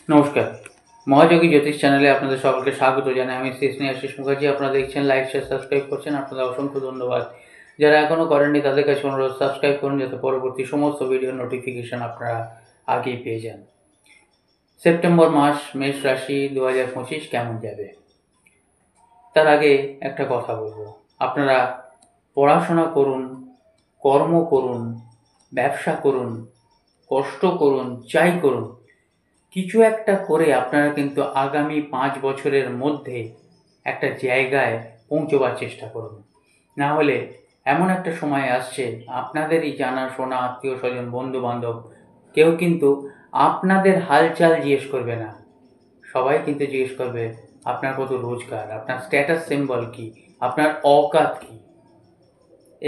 নমস্কার, মহাযোগী জ্যোতিষ চ্যানেলে আপনাদের সকলকে স্বাগত জানাই। আমি শ্রী আশিস মুখার্জি। আপনারা দেখছেন, লাইক শেয়ার সাবস্ক্রাইব করছেন, আপনাদের অসংখ্য ধন্যবাদ। যারা এখনও করেননি তাদের কাছে অনুরোধ, সাবস্ক্রাইব করুন যাতে পরবর্তী সমস্ত ভিডিওর নোটিফিকেশান আপনারা আগেই পেয়ে যান। সেপ্টেম্বর মাস মেষ রাশি 2025 কেমন যাবে তার আগে একটা কথা বলবো। আপনারা পড়াশোনা করুন, কর্ম করুন, ব্যবসা করুন, কষ্ট করুন, যাই করুন, কিছু একটা করে আপনারা কিন্তু আগামী 5 বছরের মধ্যে একটা জায়গায় পৌঁছবার চেষ্টা করুন। না হলে এমন একটা সময় আসছে, আপনাদেরই জানাশোনা আত্মীয় স্বজন বন্ধু বান্ধব কেউ কিন্তু আপনাদের হালচাল জিজ্ঞেস করবে না। সবাই কিন্তু জিজ্ঞেস করবে আপনার কত রোজগার, আপনার স্ট্যাটাস সিম্বল কি, আপনার অকাত কি।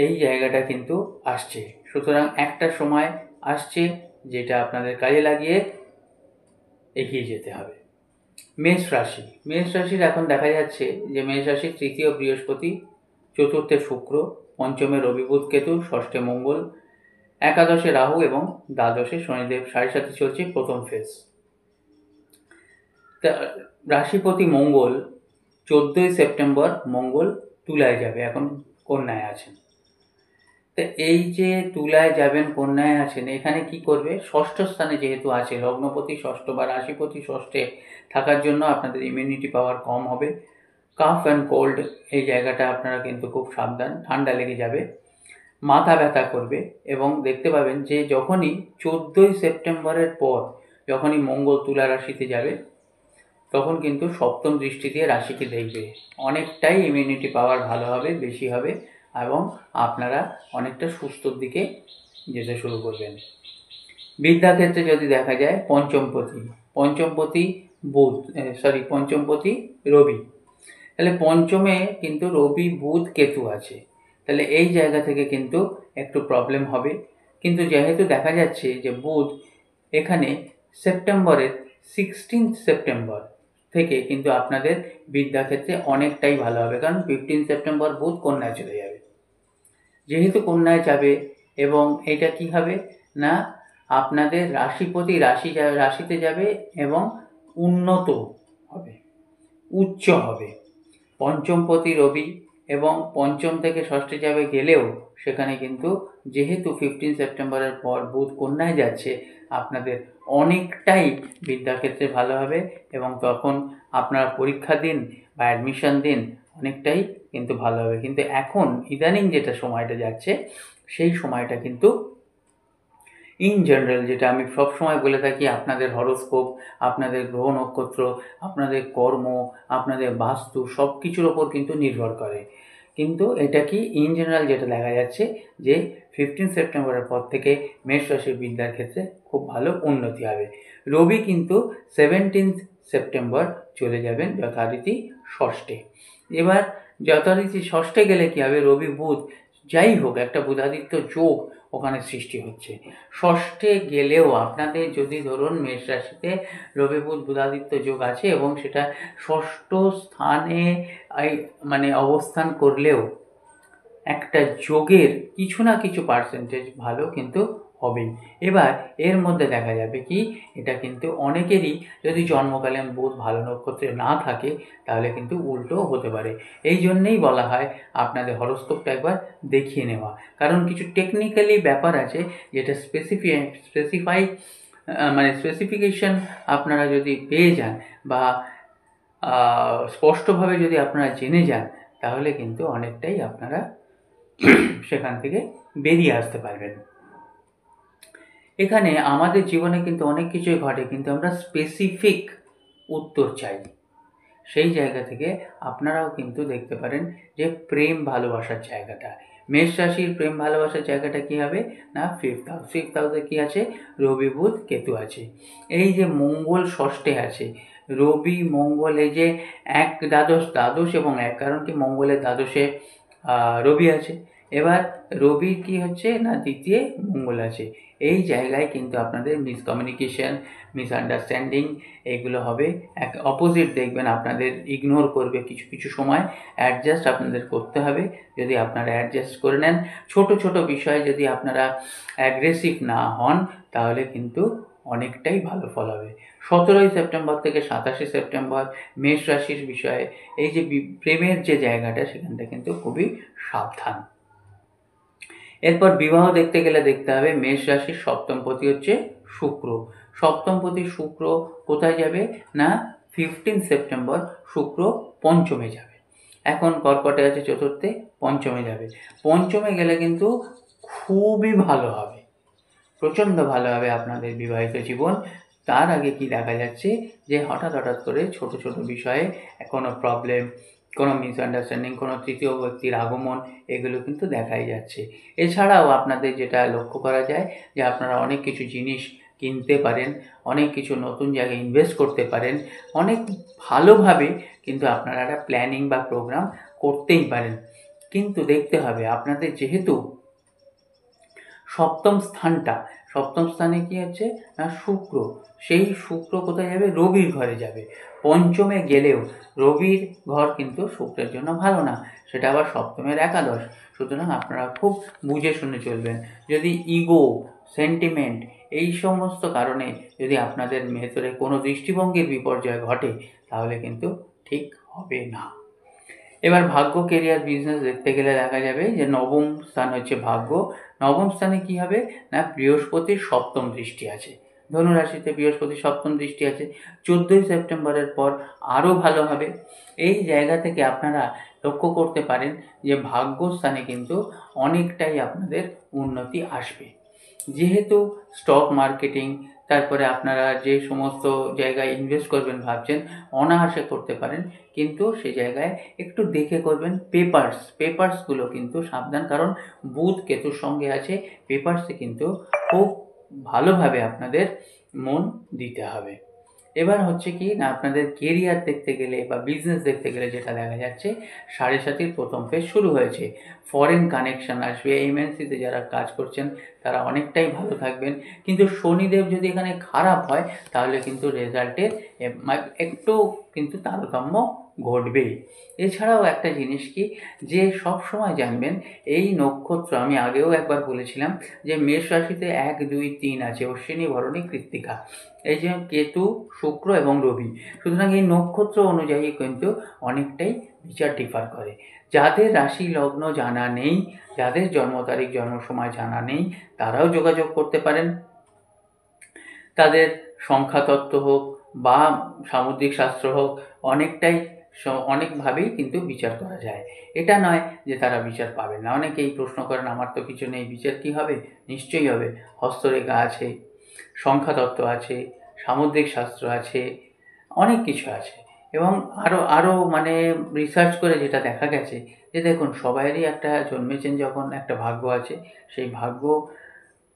এই জায়গাটা কিন্তু আসছে। সুতরাং একটা সময় আসছে যেটা আপনাদের কাজে লাগিয়ে এগিয়ে যেতে হবে। মেষ রাশির এখন দেখা যাচ্ছে যে মেষ রাশির তৃতীয় বৃহস্পতি, চতুর্থে শুক্র, পঞ্চমে রবি বুধ কেতু, ষষ্ঠে মঙ্গল, একাদশে রাহু এবং দ্বাদশে শনিদেব 7.5 চলছে প্রথম ফেজ। রাশিপতি মঙ্গল 14ই সেপ্টেম্বর মঙ্গল তুলায় যাবে, এখন কন্যায় আছেন। তো এই যে তুলায় যাবেন, কন্যায় আছেন, এখানে কি করবে? ষষ্ঠ স্থানে যেহেতু আছে, লগ্নপতি ষষ্ঠ বা রাশিপতি ষষ্ঠে থাকার জন্য আপনাদের ইমিউনিটি পাওয়ার কম হবে। কাফ অ্যান্ড কোল্ড এই জায়গাটা আপনারা কিন্তু খুব সাবধান, ঠান্ডা লেগে যাবে, মাথা ব্যথা করবে। এবং দেখতে পাবেন যে যখনই 14ই সেপ্টেম্বরের পর যখনই মঙ্গল তুলা রাশিতে যাবে, তখন কিন্তু সপ্তম দৃষ্টি দিয়ে রাশিকে দেখবে, অনেকটাই ইমিউনিটি পাওয়ার ভালো হবে, বেশি হবে, এবং আপনারা অনেকটা সুস্থর দিকে যেতে শুরু করবেন। বিদ্যাক্ষেত্রে যদি দেখা যায়, পঞ্চমপতি রবি, তাহলে পঞ্চমে কিন্তু রবি বুধ কেতু আছে। তাহলে এই জায়গা থেকে কিন্তু একটু প্রবলেম হবে। কিন্তু যেহেতু দেখা যাচ্ছে যে বুধ এখানে সেপ্টেম্বরের 16 সেপ্টেম্বর থেকে কিন্তু আপনাদের বিদ্যাক্ষেত্রে অনেকটাই ভালো হবে, কারণ 15 সেপ্টেম্বর বুধ কন্যায় চলে যাবে। যেহেতু কন্যায় যাবে, এবং এটা কি হবে না, আপনাদের রাশিপতি রাশিতে যাবে এবং উন্নত হবে, উচ্চ হবে। পঞ্চমপতি রবি এবং পঞ্চম থেকে ষষ্ঠে যাবে গেলেও সেখানে কিন্তু যেহেতু 15 সেপ্টেম্বরের পর বুধ কন্যায় যাচ্ছে, আপনাদের অনেকটাই বিদ্যাক্ষেত্রে ভালো হবে, এবং তখন আপনারা পরীক্ষা দিন বা অ্যাডমিশন দিন, অনেকটাই কিন্তু ভালো হবে। কিন্তু এখন ইদানিং যেটা সময়টা যাচ্ছে, সেই সময়টা কিন্তু ইন জেনারেল, যেটা আমি সবসময় বলে থাকি, আপনাদের হরোস্কোপ, আপনাদের গ্রহ নক্ষত্র, আপনাদের কর্ম, আপনাদের বাস্তু সব কিছুর ওপর কিন্তু নির্ভর করে। কিন্তু এটা কি ইন জেনারেল যেটা দেখা যাচ্ছে যে 15 সেপ্টেম্বরের পর থেকে মেষ রাশির বিদ্যার ক্ষেত্রে খুব ভালো উন্নতি হবে। রবি কিন্তু 17 সেপ্টেম্বর চলে যাবেন যথারীতি ষষ্ঠে। এবার যথারীতি ষষ্ঠে গেলে কি হবে, রবি বুধ যাই হোক একটা বুধাদিত্য যোগ ওখানে সৃষ্টি হচ্ছে। ষষ্ঠে গেলেও আপনাদের যদি ধরুন মেষ রাশিতে রবি বুধ বুধাদিত্য যোগ আছে এবং সেটা ষষ্ঠ স্থানে মানে অবস্থান করলেও একটা যোগের কিছু না কিছু পার্সেন্টেজ ভালো কিন্তু হবেই। এবার এর মধ্যে দেখা যাবে কি, এটা কিন্তু অনেকেরই যদি জন্মকালীন বুধ ভালো নক্ষত্রে না থাকে, তাহলে কিন্তু উল্টো হতে পারে। এই জন্যেই বলা হয় আপনাদের হরোস্কোপটা একবার দেখিয়ে নেওয়া, কারণ কিছু টেকনিক্যালি ব্যাপার আছে যেটা স্পেসিফিকেশন আপনারা যদি পেয়ে যান বা স্পষ্টভাবে যদি আপনারা জেনে যান, তাহলে কিন্তু অনেকটাই আপনারা সেখান থেকে বেরিয়ে আসতে পারবেন। এখানে আমাদের জীবনে কিন্তু অনেক কিছুই ঘটে, কিন্তু আমরা স্পেসিফিক উত্তর চাই। সেই জায়গা থেকে আপনারাও কিন্তু দেখতে পারেন যে প্রেম ভালোবাসার জায়গাটা, মেষ রাশির প্রেম ভালোবাসার জায়গাটা কি হবে না, ফিফথ হাউসে কি আছে, রবি বুধ কেতু আছে। এই যে মঙ্গল ষষ্ঠে আছে, রবি মঙ্গল, এই যে এক দ্বাদশ এবং এক, কারণ কি মঙ্গলের দ্বাদশে রবি আছে। এবার রবির কি হচ্ছে না, দ্বিতীয় মঙ্গল আছে। এই জায়গায় কিন্তু আপনাদের মিসকমিউনিকেশন, মিসআন্ডারস্ট্যান্ডিং এগুলো হবে। এক অপোজিট দেখবেন আপনাদের ইগনোর করবে, কিছু কিছু সময় অ্যাডজাস্ট আপনাদের করতে হবে। যদি আপনারা অ্যাডজাস্ট করে নেন, ছোট ছোট বিষয়ে যদি আপনারা অ্যাগ্রেসিভ না হন, তাহলে কিন্তু অনেকটাই ভালো ফল হবে। 17ই সেপ্টেম্বর থেকে 27শে সেপ্টেম্বর মেষ রাশির বিষয়ে এই যে প্রেমের যে জায়গাটা, সেখানটা কিন্তু খুবই সাবধান। এরপর বিবাহ দেখতে গেলে দেখতে হবে মেষ রাশির সপ্তমপতি হচ্ছে শুক্র। সপ্তমপতি শুক্র কোথায় যাবে না 15 সেপ্টেম্বর শুক্র পঞ্চমে যাবে। এখন কর্কটে আছে চতুর্থে, পঞ্চমে যাবে। পঞ্চমে গেলে কিন্তু খুবই ভালো হবে, প্রচণ্ড ভালো হবে আপনাদের বিবাহিত জীবন। তার আগে কি দেখা যাচ্ছে যে হঠাৎ করে ছোট ছোট বিষয়ে কোনো প্রবলেম, কোনো মিসআন্ডারস্ট্যান্ডিং, কোনো তৃতীয় ব্যক্তির আগমন, এগুলো কিন্তু দেখাই যাচ্ছে। এছাড়াও আপনাদের যেটা লক্ষ্য করা যায় যে আপনারা অনেক কিছু জিনিস কিনতে পারেন, অনেক কিছু নতুন জায়গায় ইনভেস্ট করতে পারেন, অনেক ভালোভাবে কিন্তু আপনারা একটা প্ল্যানিং বা প্রোগ্রাম করতেই পারেন। কিন্তু দেখতে হবে আপনাদের যেহেতু সপ্তম স্থানে কি হচ্ছে না শুক্র, সেই শুক্র কোথায় যাবে, রবির ঘরে যাবে। পঞ্চমে গেলেও রবির ঘর কিন্তু শুক্রের জন্য ভালো না, সেটা আবার সপ্তমের একাদশ। সুতরাং আপনারা খুব বুঝে শুনে চলবেন। যদি ইগো, সেন্টিমেন্ট, এই সমস্ত কারণে যদি আপনাদের ভেতরে কোনো দৃষ্টিভঙ্গির বিপর্যয় ঘটে, তাহলে কিন্তু ঠিক হবে না। এবার ভাগ্য, কেরিয়ার, বিজনেস দেখতে গেলে দেখা যাবে যে নবম স্থান হচ্ছে ভাগ্য। নবম স্থানে কি হবে না বৃহস্পতির সপ্তম দৃষ্টি আছে, ধনুরাশিতে বৃহস্পতির সপ্তম দৃষ্টি আছে। 14ই সেপ্টেম্বরের পর আরও ভালো হবে। এই জায়গা থেকে আপনারা লক্ষ্য করতে পারেন যে ভাগ্যস্থানে কিন্তু অনেকটাই আপনাদের উন্নতি আসবে। যেহেতু স্টক মার্কেটিং, তারপরে আপনারা যে সমস্ত জায়গায় ইনভেস্ট করবেন ভাবছেন, অনায়াসে করতে পারেন, কিন্তু সে জায়গায় একটু দেখে করবেন। পেপারসগুলো কিন্তু সাবধান, কারণ বুধ কেতুর সঙ্গে আছে। পেপারসে কিন্তু খুব ভালোভাবে আপনাদের মন দিতে হবে। এবার হচ্ছে কি না আপনাদের কেরিয়ার দেখতে গেলে বা বিজনেস দেখতে গেলে যেটা দেখা যাচ্ছে, 7.5 প্রথম ফেজ শুরু হয়েছে। ফরেন কানেকশন আসবে, এমএনসিতে যারা কাজ করছেন তারা অনেকটাই ভালো থাকবেন। কিন্তু শনিদেব যদি এখানে খারাপ হয়, তাহলে কিন্তু রেজাল্টের একটু কিন্তু তারতম্য ঘটবে। এছাড়াও একটা জিনিস কি, যে সব সময় জানবেন এই নক্ষত্র, আমি আগেও একবার বলেছিলাম যে মেষ রাশিতে 1, 2, 3 আছে, অশ্বিনী, ভরণী, কৃত্তিকা, এই যে কেতু, শুক্র এবং রবি। সুতরাং এই নক্ষত্র অনুযায়ী কিন্তু অনেকটাই বিচার ডিফার করে। যাদের রাশি লগ্ন জানা নেই, যাদের জন্ম তারিখ, জন্ম সময় জানা নেই, তারাও যোগাযোগ করতে পারেন। তাদের সংখ্যাতত্ত্ব হোক বা সামুদ্রিক শাস্ত্র হোক, অনেকভাবেই কিন্তু বিচার করা যায়। এটা নয় যে তারা বিচার পাবেন না। অনেকেই প্রশ্ন করেন আমার তো কিছু নেই, বিচার কী হবে? নিশ্চয়ই হবে। হস্তরেখা আছে, সংখ্যাতত্ত্ব আছে, সামুদ্রিক শাস্ত্র আছে, অনেক কিছু আছে। এবং আরও মানে রিসার্চ করে যেটা দেখা গেছে যে দেখুন, সবাইয়েরই একটা জন্মেছেন যখন একটা ভাগ্য আছে, সেই ভাগ্য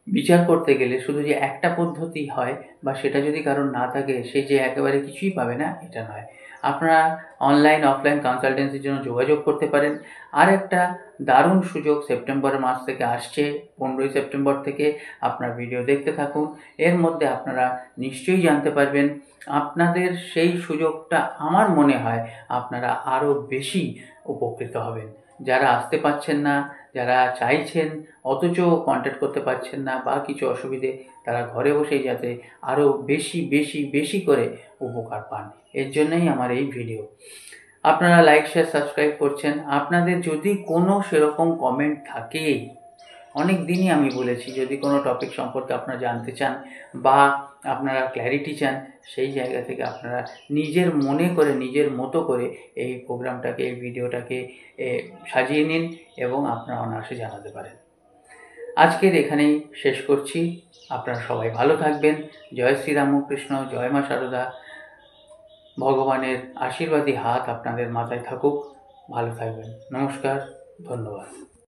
বিচার করতে গেলে শুধু যে একটা পদ্ধতি হয় বা সেটা যদি কারোর না থাকে সে যে একেবারে কিছুই পাবে না, এটা নয়। আপনারা অনলাইন অফলাইন কনসালটেন্সির জন্য যোগাযোগ করতে পারেন। আর একটা দারুণ সুযোগ সেপ্টেম্বর মাস থেকে আসছে, 15ই সেপ্টেম্বর থেকে আপনার ভিডিও দেখতে থাকুন। এর মধ্যে আপনারা নিশ্চয়ই জানতে পারবেন। আপনাদের সেই সুযোগটা আমার মনে হয় আপনারা আরও বেশি উপকৃত হবেন। যারা আসতে পারছেন না, যারা চাইছেন অথচ কন্ট্যাক্ট করতে পারছেন না বা কিছু অসুবিধে, তারা ঘরে বসেই যাতে আরও বেশি করে উপকার পান, এর জন্যই আমার এই ভিডিও। আপনারা লাইক, শেয়ার, সাবস্ক্রাইব করছেন। আপনাদের যদি কোনো সেরকম কমেন্ট থাকে, অনেক দিনই আমি বলেছি, যদি কোনো টপিক সম্পর্কে আপনারা জানতে চান বা আপনারা ক্ল্যারিটি চান, সেই জায়গা থেকে আপনারা নিজের মনে করে, নিজের মতো করে এই প্রোগ্রামটাকে, এই ভিডিওটাকে সাজিয়ে নিন এবং আপনারা অনায়াসে জানাতে পারেন। আজকের এখানেই শেষ করছি। আপনারা সবাই ভালো থাকবেন। জয় শ্রীরামকৃষ্ণ, জয় মা শারদা। ভগবানের আশীর্বাদী হাত আপনাদের মাথায় থাকুক। ভালো থাকবেন। নমস্কার, ধন্যবাদ।